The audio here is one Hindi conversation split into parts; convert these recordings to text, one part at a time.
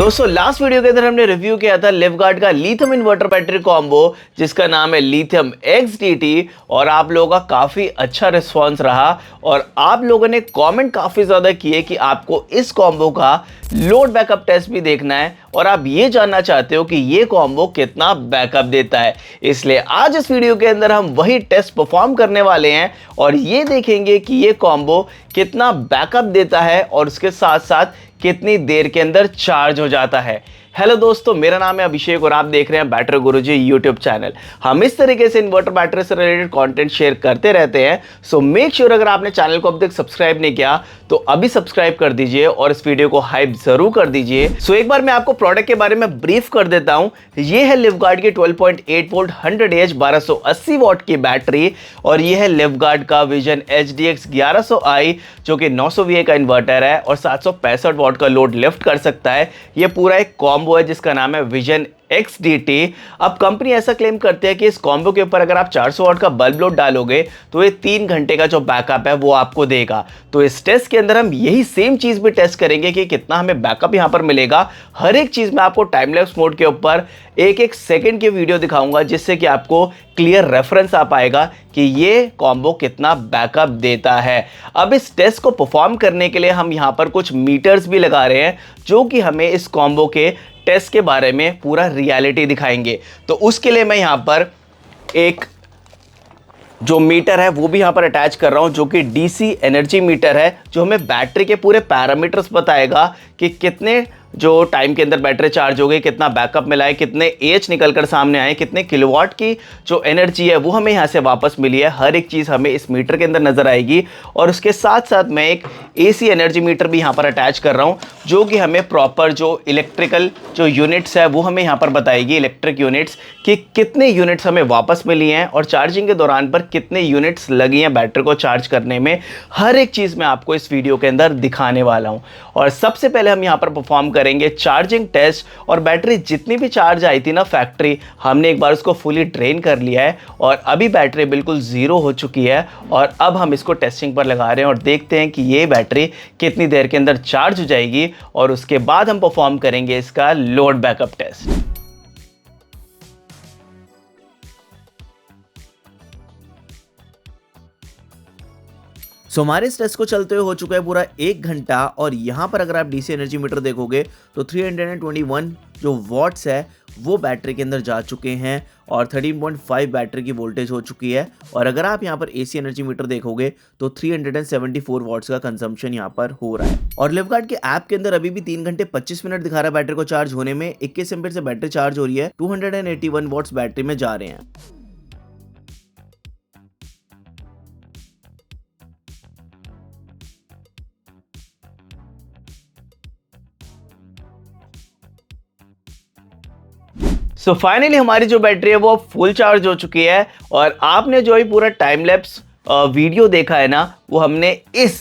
दोस्तों लास्ट वीडियो के अंदर हमने रिव्यू किया था लिवगार्ड का लिथियम इन्वर्टर बैटरी कॉम्बो जिसका नाम है लिथियम XDT और आप लोगों का काफ़ी अच्छा रिस्पांस रहा और आप लोगों ने कमेंट काफ़ी ज़्यादा किए कि आपको इस कॉम्बो का लोड बैकअप टेस्ट भी देखना है और आप ये जानना चाहते हो कि ये कॉम्बो कितना बैकअप देता है। इसलिए आज इस वीडियो के अंदर हम वही टेस्ट परफॉर्म करने वाले हैं और ये देखेंगे कि ये कॉम्बो कितना बैकअप देता है और उसके साथ साथ कितनी देर के अंदर चार्ज हो जाता है। हेलो दोस्तों, मेरा नाम है अभिषेक और आप देख रहे हैं बैटरी गुरुजी यूट्यूब चैनल। हम इस तरीके से इन्वर्टर बैटरी से रिलेटेड कंटेंट शेयर करते रहते हैं। सो मेक श्योर अगर आपने चैनल को अब तक सब्सक्राइब नहीं किया तो अभी सब्सक्राइब कर दीजिए और इस वीडियो को हाइप जरूर कर दीजिए। सो एक बार मैं आपको प्रोडक्ट के बारे में ब्रीफ कर देता हूं। ये है लिवगार्ड की 12.8 वोल्ट 100 Ah 1280 वॉट की बैटरी और ये है लिवगार्ड का विजन HDX 1100i जो कि 900 VA का इन्वर्टर है और 765 वॉट का लोड लिफ्ट कर सकता है। ये पूरा एक कॉम्बो है जिसका नाम है विजन XDT। अब कंपनी ऐसा क्लेम करती है कि इस कॉम्बो के ऊपर अगर आप 400 वाट का बल्ब लोड डालोगे तो ये 3 घंटे का जो बैकअप है वो आपको देगा। तो इस टेस्ट के अंदर हम यही सेम चीज भी टेस्ट करेंगे कि कितना हमें बैकअप यहां पर मिलेगा। हर एक चीज में आपको टाइम लैप्स मोड के ऊपर एक सेकंड की वीडियो दिखाऊंगा जिससे कि आपको क्लियर रेफरेंस आ पाएगा कि ये कॉम्बो कितना बैकअप देता है। अब इस टेस्ट को परफॉर्म करने के लिए हम यहाँ पर कुछ मीटर्स भी लगा रहे हैं जो कि हमें इस कॉम्बो के टेस्ट के बारे में पूरा रियलिटी दिखाएंगे। तो उसके लिए मैं यहाँ पर एक जो मीटर है वो भी यहाँ पर अटैच कर रहा हूँ जो कि DC एनर्जी मीटर है जो हमें बैटरी के पूरे पैरामीटर्स बताएगा कि कितने जो टाइम के अंदर बैटरी चार्ज हो गई, कितना बैकअप मिला है, कितने एच निकल कर सामने आए, कितने किलोवाट की जो एनर्जी है वो हमें यहाँ से वापस मिली है। हर एक चीज़ हमें इस मीटर के अंदर नजर आएगी और उसके साथ साथ मैं एक AC एनर्जी मीटर भी यहाँ पर अटैच कर रहा हूँ जो कि हमें प्रॉपर जो इलेक्ट्रिकल जो यूनिट्स है वो हमें यहाँ पर बताएगी, इलेक्ट्रिक यूनिट्स, कि कितने यूनिट्स हमें वापस मिली हैं और चार्जिंग के दौरान पर कितने यूनिट्स लगी हैं बैटरी को चार्ज करने में। हर एक चीज़ मैं आपको इस वीडियो के अंदर दिखाने वाला हूँ और सबसे पहले हम यहाँ पर परफॉर्म करेंगे चार्जिंग टेस्ट। और बैटरी जितनी भी चार्ज आई थी ना फैक्ट्री, हमने एक बार उसको फुली ड्रेन कर लिया है और अभी बैटरी बिल्कुल ज़ीरो हो चुकी है और अब हम इसको टेस्टिंग पर लगा रहे हैं और देखते हैं कि ये बैटरी कितनी देर के अंदर चार्ज हो जाएगी और उसके बाद हम परफॉर्म करेंगे इसका लोड बैकअप टेस्ट। सो हमारे इस टेस्ट को चलते हुए हो चुका है पूरा 1 घंटा और यहाँ पर अगर आप DC एनर्जी मीटर देखोगे तो 321 जो वॉट्स है वो बैटरी के अंदर जा चुके हैं और 13.5 बैटरी की वोल्टेज हो चुकी है। और अगर आप यहाँ पर AC एनर्जी मीटर देखोगे तो 374 वॉट्स का कंजम्पशन यहाँ पर हो रहा है। और लिवगार्ड के ऐप के अंदर अभी भी 3 घंटे 25 मिनट दिखा रहा है बैटरी को चार्ज होने में। 21 एम्पीयर से बैटरी चार्ज हो रही है, 281 वॉट्स बैटरी में जा रहे हैं। सो फाइनली हमारी जो बैटरी है वो फुल चार्ज हो चुकी है और आपने जो ही पूरा टाइम लैप्स वीडियो देखा है ना वो हमने इस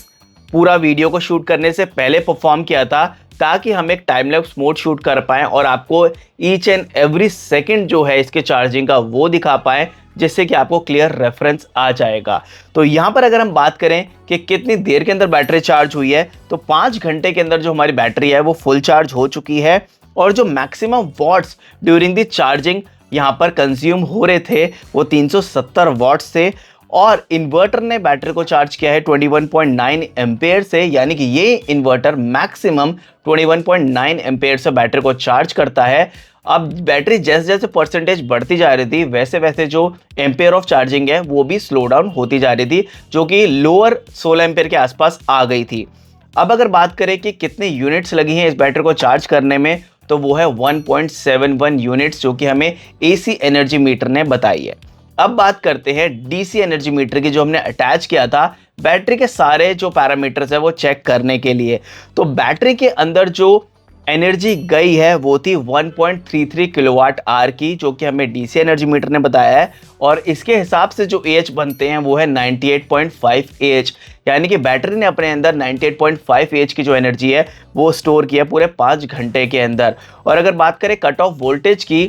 पूरा वीडियो को शूट करने से पहले परफॉर्म किया था ताकि हम एक टाइम लैप्स मोड शूट कर पाएं और आपको ईच एंड एवरी सेकंड जो है इसके चार्जिंग का वो दिखा पाएं जिससे कि आपको क्लियर रेफरेंस आ जाएगा। तो यहाँ पर अगर हम बात करें कि कितनी देर के अंदर बैटरी चार्ज हुई है तो 5 घंटे के अंदर जो हमारी बैटरी है वो फुल चार्ज हो चुकी है और जो maximum watts during the charging यहाँ पर कंज्यूम हो रहे थे वो 370 वॉट्स थे और इन्वर्टर ने बैटरी को चार्ज किया है 21.9 एम्पेयर से, यानी कि ये इन्वर्टर मैक्सिमम 21.9 एम्पेयर से बैटरी को चार्ज करता है। अब बैटरी जैसे जैसे परसेंटेज बढ़ती जा रही थी वैसे वैसे जो एम्पेयर ऑफ चार्जिंग है वो भी स्लो डाउन होती जा रही थी जो कि लोअर 16 एम्पेयर के आसपास आ गई थी। अब अगर बात करें कि कितने यूनिट्स लगी हैं इस बैटरी को चार्ज करने में तो वो है 1.71 यूनिट्स जो कि हमें AC एनर्जी मीटर ने बताई है। अब बात करते हैं DC एनर्जी मीटर की जो हमने अटैच किया था बैटरी के सारे जो पैरामीटर्स है वो चेक करने के लिए। तो बैटरी के अंदर जो एनर्जी गई है वो थी 1.33 किलोवाट आवर की जो कि हमें DC एनर्जी मीटर ने बताया है और इसके हिसाब से जो AH बनते हैं वो है 98.5 AH, यानी कि बैटरी ने अपने अंदर 98.5 AH की जो एनर्जी है वो स्टोर किया पूरे 5 घंटे के अंदर। और अगर बात करें कट ऑफ वोल्टेज की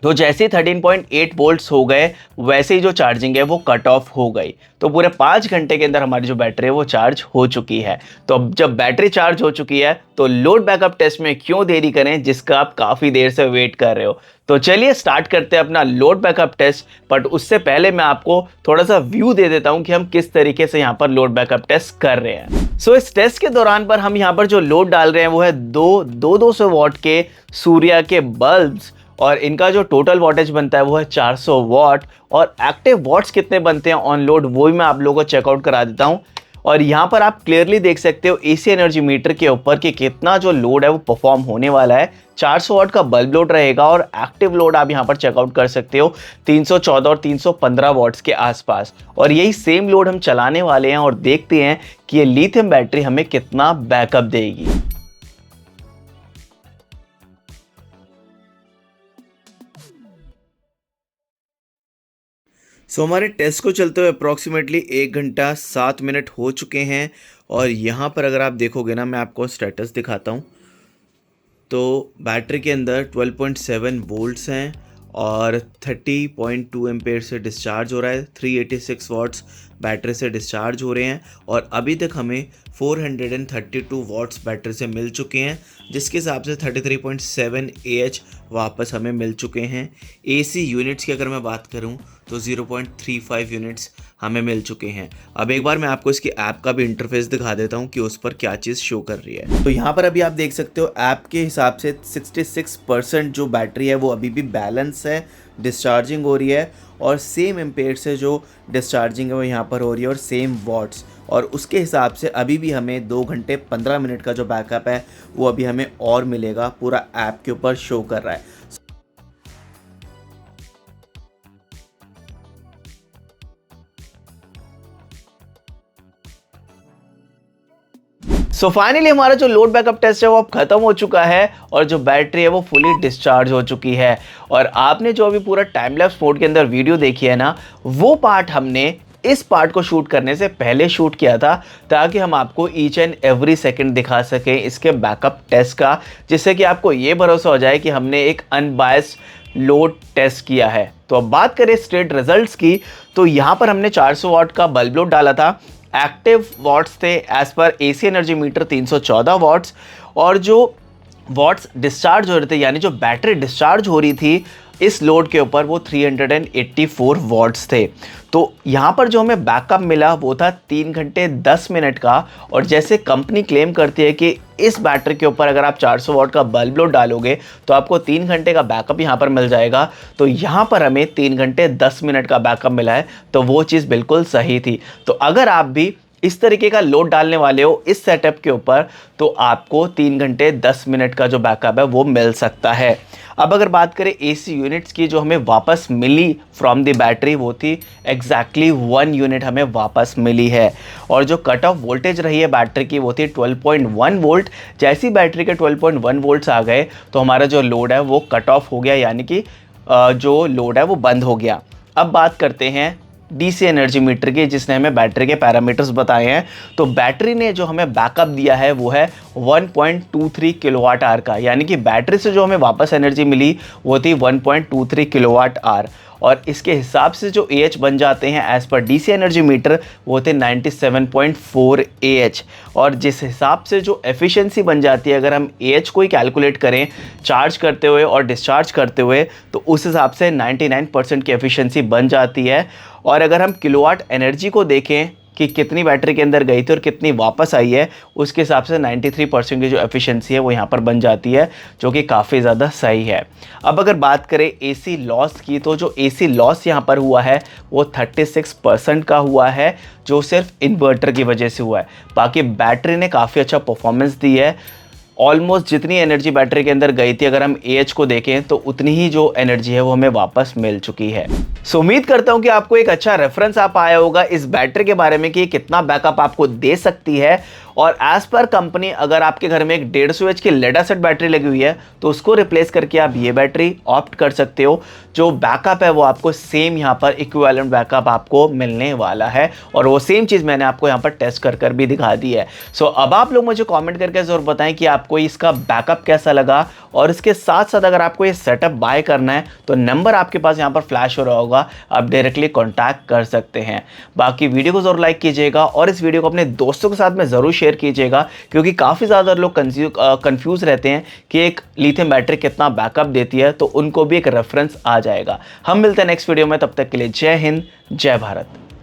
तो जैसे ही 13.8 वोल्ट्स हो गए वैसे ही जो चार्जिंग है वो कट ऑफ हो गई। तो पूरे 5 घंटे के अंदर हमारी जो बैटरी है वो चार्ज हो चुकी है। तो अब जब बैटरी चार्ज हो चुकी है तो लोड बैकअप टेस्ट में क्यों देरी करें जिसका आप काफ़ी देर से वेट कर रहे हो। तो चलिए स्टार्ट करते हैं अपना लोड बैकअप टेस्ट। बट उससे पहले मैं आपको थोड़ा सा व्यू दे देता हूं कि हम किस तरीके से यहाँ पर लोड बैकअप टेस्ट कर रहे हैं। सो इस टेस्ट के दौरान पर हम यहाँ पर जो लोड डाल रहे हैं वो है 200 वॉट के सूर्या के बल्ब्स, और इनका जो टोटल वॉटेज बनता है वो है 400 वॉट। और एक्टिव वॉट्स कितने बनते हैं ऑन लोड वो भी मैं आप लोगों को चेकआउट करा देता हूं। और यहाँ पर आप क्लियरली देख सकते हो एसी एनर्जी मीटर के ऊपर कि कितना जो लोड है वो परफॉर्म होने वाला है। 400 वॉट का बल्ब लोड रहेगा और एक्टिव लोड आप यहाँ पर चेकआउट कर सकते हो 314 और 315 वॉट्स के आसपास। और यही सेम लोड हम चलाने वाले हैं और देखते हैं कि ये लिथियम बैटरी हमें कितना बैकअप देगी। सो हमारे टेस्ट को चलते हुए अप्रॉक्सीमेटली 1 घंटा 7 मिनट हो चुके हैं। और यहाँ पर अगर आप देखोगे ना, मैं आपको स्टेटस दिखाता हूँ। तो बैटरी के अंदर 12.7 वोल्ट्स हैं और 30.2 एम्पेयर से डिस्चार्ज हो रहा है। 386 वॉट्स बैटरी से डिस्चार्ज हो रहे हैं और अभी तक हमें 432 वॉट्स बैटरी से मिल चुके हैं, जिसके हिसाब से 33.7 AH वापस हमें मिल चुके हैं। AC यूनिट्स की अगर मैं बात करूं तो 0.35 यूनिट्स हमें मिल चुके हैं। अब एक बार मैं आपको इसकी ऐप का भी इंटरफेस दिखा देता हूं कि उस पर क्या चीज़ शो कर रही है। तो यहाँ पर अभी आप देख सकते हो ऐप के हिसाब से 66% जो बैटरी है वो अभी भी बैलेंस है, डिस्चार्जिंग हो रही है। और सेम एम्पेयर से जो डिस्चार्जिंग है वो यहाँ पर हो रही है और सेम वॉट्स। और उसके हिसाब से अभी भी हमें 2 घंटे 15 मिनट का जो बैकअप है वो अभी हमें और मिलेगा, पूरा ऐप के ऊपर शो कर रहा है। सो फाइनली हमारा जो लोड बैकअप टेस्ट है वो अब खत्म हो चुका है और जो बैटरी है वो फुली डिस्चार्ज हो चुकी है। और आपने जो अभी पूरा टाइम लैप्स मोड के अंदर वीडियो देखी है ना, वो पार्ट हमने इस पार्ट को शूट करने से पहले शूट किया था ताकि हम आपको ईच एंड एवरी सेकंड दिखा सकें इसके बैकअप टेस्ट का, जिससे कि आपको ये भरोसा हो जाए कि हमने एक अनबायस्ड लोड टेस्ट किया है। तो अब बात करें स्ट्रेट रिजल्ट्स की, तो यहाँ पर हमने 400 वाट का बल्ब लोड डाला था। एक्टिव वॉट्स थे as per AC energy meter 314 watts, और जो वॉट्स डिस्चार्ज हो रहे थे यानी जो बैटरी डिस्चार्ज हो रही थी इस लोड के ऊपर वो 384 वॉट्स थे। तो यहाँ पर जो हमें बैकअप मिला वो था 3 घंटे 10 मिनट का। और जैसे कंपनी क्लेम करती है कि इस बैटरी के ऊपर अगर आप 400 वॉट का बल्ब लोड डालोगे तो आपको 3 घंटे का बैकअप यहाँ पर मिल जाएगा, तो यहाँ पर हमें 3 घंटे 10 मिनट का बैकअप मिला है। तो वो चीज़ बिल्कुल सही थी। तो अगर आप भी इस तरीके का लोड डालने वाले हो इस सेटअप के ऊपर तो आपको 3 घंटे 10 मिनट का जो बैकअप है वो मिल सकता है। अब अगर बात करें AC यूनिट्स की जो हमें वापस मिली फ्रॉम द बैटरी, वो थी एग्जैक्टली 1 यूनिट हमें वापस मिली है। और जो कट ऑफ वोल्टेज रही है बैटरी की वो थी 12.1 वोल्ट। जैसी बैटरी के 12.1 वोल्ट्स आ गए तो हमारा जो लोड है वो कट ऑफ हो गया, यानी कि जो लोड है वो बंद हो गया। अब बात करते हैं DC एनर्जी मीटर की, जिसने हमें बैटरी के पैरामीटर्स बताए हैं। तो बैटरी ने जो हमें बैकअप दिया है वो है 1.23 किलोवाट आवर का, यानी कि बैटरी से जो हमें वापस एनर्जी मिली वो थी 1.23 किलोवाट आवर। और इसके हिसाब से जो AH बन जाते हैं as per DC energy meter वो थे 97.4 AH। और जिस हिसाब से जो एफिशिएंसी बन जाती है अगर हम AH को ही कैलकुलेट करें चार्ज करते हुए और डिस्चार्ज करते हुए, तो उस हिसाब से 99% की एफिशिएंसी बन जाती है। और अगर हम किलोवाट एनर्जी को देखें कि कितनी बैटरी के अंदर गई थी और कितनी वापस आई है, उसके हिसाब से 93% की जो एफिशिएंसी है वो यहाँ पर बन जाती है, जो कि काफ़ी ज़्यादा सही है। अब अगर बात करें AC लॉस की, तो जो AC लॉस यहाँ पर हुआ है वो 36% का हुआ है, जो सिर्फ इन्वर्टर की वजह से हुआ है। बाकी बैटरी ने काफ़ी अच्छा परफॉर्मेंस दी है। ऑलमोस्ट जितनी एनर्जी बैटरी के अंदर गई थी अगर हम AH को देखें तो उतनी ही जो एनर्जी है वो हमें वापस मिल चुकी है। सो उम्मीद करता हूं कि आपको एक अच्छा रेफरेंस आ पाया होगा इस बैटरी के बारे में कि कितना बैकअप आपको दे सकती है। और एज पर कंपनी अगर आपके घर में एक 150 एच की लेड एसिड बैटरी लगी हुई है तो उसको रिप्लेस करके आप ये बैटरी ऑप्ट कर सकते हो। जो बैकअप है वो आपको सेम यहाँ पर इक्विवेलेंट बैकअप आपको मिलने वाला है और वो सेम चीज़ मैंने आपको यहाँ पर टेस्ट कर भी दिखा दी है। सो अब आप लोग मुझे कमेंट करके ज़रूर बताएं कि आपको इसका बैकअप कैसा लगा, और इसके साथ साथ अगर आपको ये सेटअप बाय करना है तो नंबर आपके पास यहाँ पर फ्लैश हो रहा होगा, आप डायरेक्टली कॉन्टैक्ट कर सकते हैं। बाकी वीडियो को ज़रूर लाइक कीजिएगा और इस वीडियो को अपने दोस्तों के साथ में ज़रूर शेयर कीजिएगा, क्योंकि काफ़ी ज़्यादा लोग कंफ्यूज रहते हैं कि एक लिथियम बैटरी कितना बैकअप देती है, तो उनको भी एक रेफरेंस आ जाएगा। हम मिलते हैं नेक्स्ट वीडियो में, तब तक के लिए जय हिंद, जय भारत।